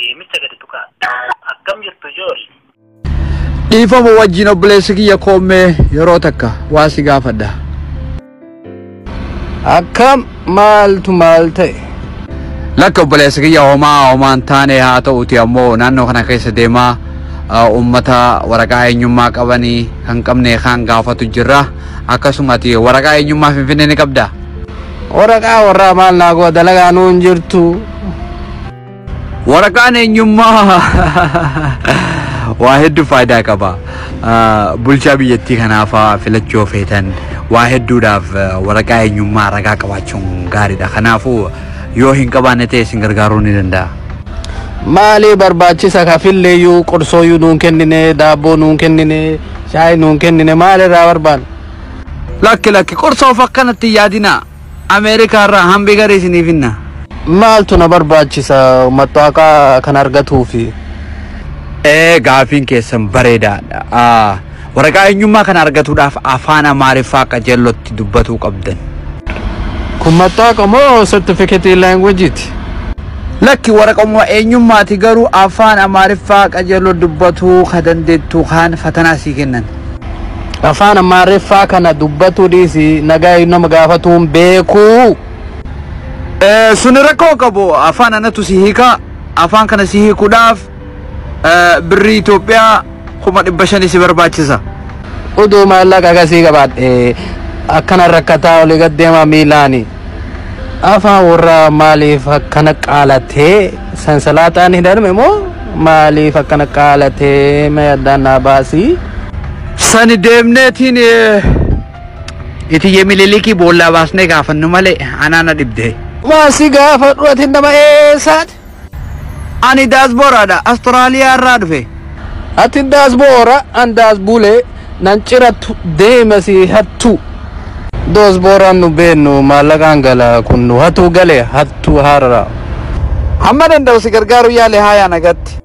geemicha gadi tuqa akkam jirtu jool dhiifama wajjin obboleessi kiyya koomee yeroo takka waa si gaafadha. Akkam maaltu maal ta'e? Lakka obboleessi kiyya homaan taane haa ta'uuti ammoo naannoo kana keessa deemaa ummata waraqaa eenyummaa qabanii kan qabne kan gaafatu jirra. Akkasumatti waraqaa eenyummaa Finfinnee ni qabda? Waraqaa warraa maal naagoo dalagaa nuun jirtu? Waraqaan eenyummaa waa hedduu faayidaa qaba. Bulchaa biyyattii kanaaf filachuu feetan waa hedduudhaaf waraqaa eenyummaa ragaa qabaachuun gaariidha. Kanaafuu yoo hin qabaanne ta'e isin gargaaruu ni danda'a. Maali barbaachisa kafilleeyyuu qorsooyyuu nuun kennine daabboo nuun kennine shaayii nuun kennine maalirraa barbaanna? Lakki qorsoof akkanatti yaadina Ameerikaa irraa hambi garee isiniif hinna. Maaltu na barbaachisa mattaaqa kan argatuufi? Gaafiin keessan bareedaadha. Waraqaa eenyummaa kan argatuudhaaf afaan Amaariffaa qajeellotti dubbatuu qabdan. Kun mattaaqa moo certificate language'ti? Lakki waraqaa eenyummaati garuu afaan Amaariffaa qajeelloo dubbatuu kan dandeettu kan fatanaa sii kennan. Afaan Amaariffaa kana dubbatuu dhiisi nagaa nama gaafatuun beekuu. Suni rakkoo qabu afaan anatu si hiika afaan kana si hiikuudhaaf birrii Itoophiyaa 500 si barbaachisa. Oduu maallaqa akkasii qabaadhe akkana rakkataa olii gad deema miilaani. Afaan warraa maaliif akkana qaalatee sansalaaxaan hidhanme moo maaliif akkana qaalatee mayaddaan naa baasii? Sani deemneetiin itiyyee mililikii boollaa baasnee gaafannu malee anaana dhibdee. Maasi gaafadhu ati nama eessaati? Ani daasbooraadha Austraaliyaa irraa dhufe. Ati daasboora an daasbulee nan cirattu deemasi hattu. Daasbooraan nu beennu maallaqaan gala kun nu hatu gale hattu harara. Hamma danda'u si gargaaru yaale haa yaa nagatti.